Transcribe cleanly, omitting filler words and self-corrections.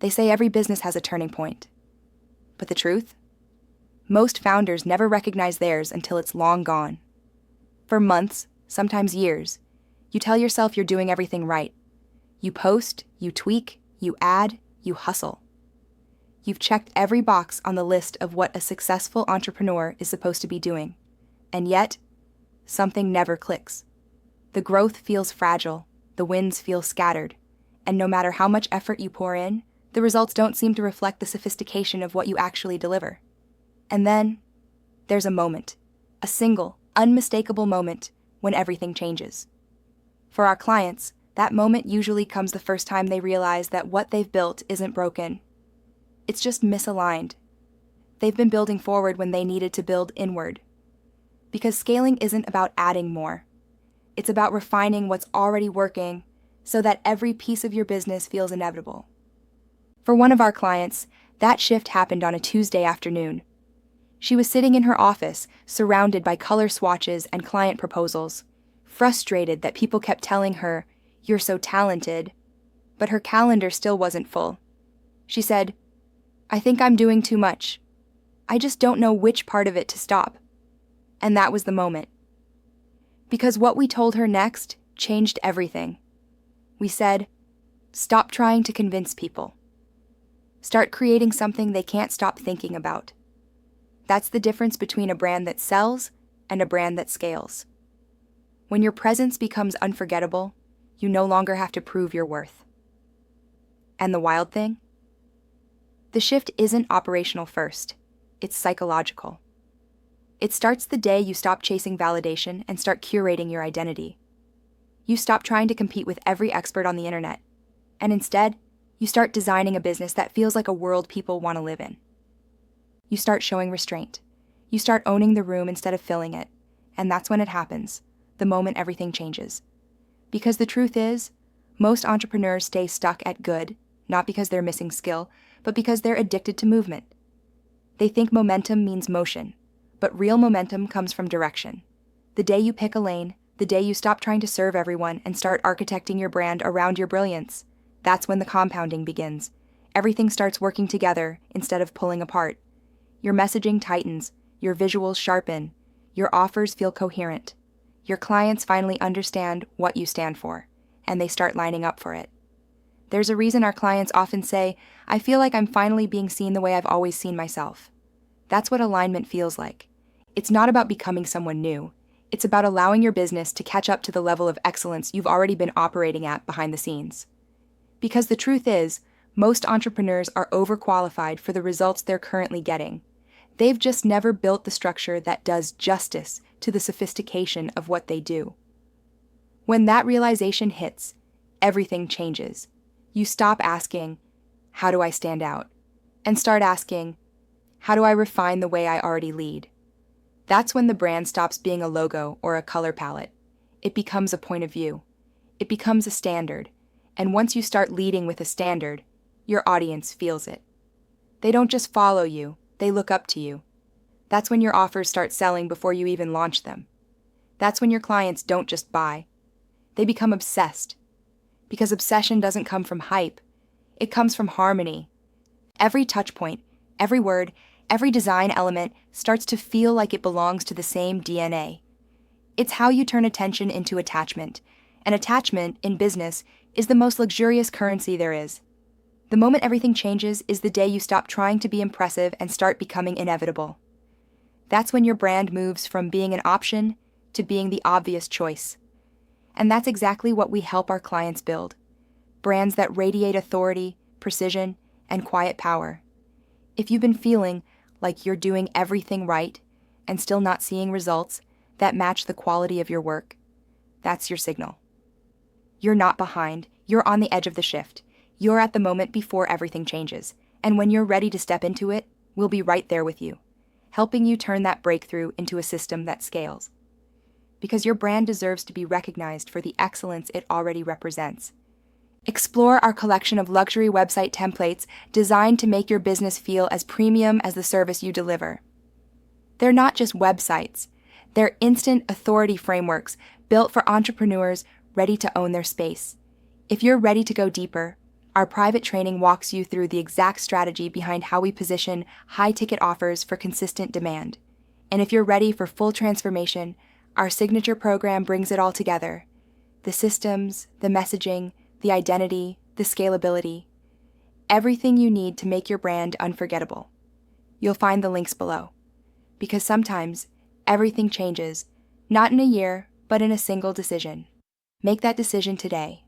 They say every business has a turning point. But the truth? Most founders never recognize theirs until it's long gone. For months, sometimes years, you tell yourself you're doing everything right. You post, you tweak, you add, you hustle. You've checked every box on the list of what a successful entrepreneur is supposed to be doing. And yet, something never clicks. The growth feels fragile, the wins feel scattered, and no matter how much effort you pour in, the results don't seem to reflect the sophistication of what you actually deliver. And then, there's a moment, a single, unmistakable moment when everything changes. For our clients, that moment usually comes the first time they realize that what they've built isn't broken. It's just misaligned. They've been building forward when they needed to build inward. Because scaling isn't about adding more. It's about refining what's already working so that every piece of your business feels inevitable. For one of our clients, that shift happened on a Tuesday afternoon. She was sitting in her office, surrounded by color swatches and client proposals, frustrated that people kept telling her, "You're so talented," but her calendar still wasn't full. She said, "I think I'm doing too much. I just don't know which part of it to stop." And that was the moment. Because what we told her next changed everything. We said, stop trying to convince people. Start creating something they can't stop thinking about. That's the difference between a brand that sells and a brand that scales. When your presence becomes unforgettable, you no longer have to prove your worth. And the wild thing? The shift isn't operational first, it's psychological. It starts the day you stop chasing validation and start curating your identity. You stop trying to compete with every expert on the internet, and instead, you start designing a business that feels like a world people want to live in. You start showing restraint. You start owning the room instead of filling it, and that's when it happens, the moment everything changes. Because the truth is, most entrepreneurs stay stuck at good, not because they're missing skill, but because they're addicted to movement. They think momentum means motion, but real momentum comes from direction. The day you pick a lane, the day you stop trying to serve everyone and start architecting your brand around your brilliance, that's when the compounding begins. Everything starts working together instead of pulling apart. Your messaging tightens, your visuals sharpen, your offers feel coherent. Your clients finally understand what you stand for, and they start lining up for it. There's a reason our clients often say, "I feel like I'm finally being seen the way I've always seen myself." That's what alignment feels like. It's not about becoming someone new. It's about allowing your business to catch up to the level of excellence you've already been operating at behind the scenes. Because the truth is, most entrepreneurs are overqualified for the results they're currently getting. They've just never built the structure that does justice to the sophistication of what they do. When that realization hits, everything changes. You stop asking, "How do I stand out?" and start asking, "How do I refine the way I already lead?" That's when the brand stops being a logo or a color palette. It becomes a point of view. It becomes a standard. And once you start leading with a standard, your audience feels it. They don't just follow you, they look up to you. That's when your offers start selling before you even launch them. That's when your clients don't just buy. They become obsessed. Because obsession doesn't come from hype. It comes from harmony. Every touch point, every word, every design element starts to feel like it belongs to the same DNA. It's how you turn attention into attachment. And attachment, in business, is the most luxurious currency there is. The moment everything changes is the day you stop trying to be impressive and start becoming inevitable. That's when your brand moves from being an option to being the obvious choice. And that's exactly what we help our clients build. Brands that radiate authority, precision, and quiet power. If you've been feeling like you're doing everything right and still not seeing results that match the quality of your work, that's your signal. You're not behind, you're on the edge of the shift. You're at the moment before everything changes, and when you're ready to step into it, we'll be right there with you, helping you turn that breakthrough into a system that scales. Because your brand deserves to be recognized for the excellence it already represents. Explore our collection of luxury website templates designed to make your business feel as premium as the service you deliver. They're not just websites, they're instant authority frameworks built for entrepreneurs ready to own their space. If you're ready to go deeper, Our private training walks you through the exact strategy behind how we position high-ticket offers for consistent demand. And if you're ready for full transformation, our signature program brings it all together: the systems, the messaging, the identity, the scalability. Everything you need to make your brand unforgettable. You'll find the links below. Because sometimes, everything changes, not in a year, but in a single decision. Make that decision today.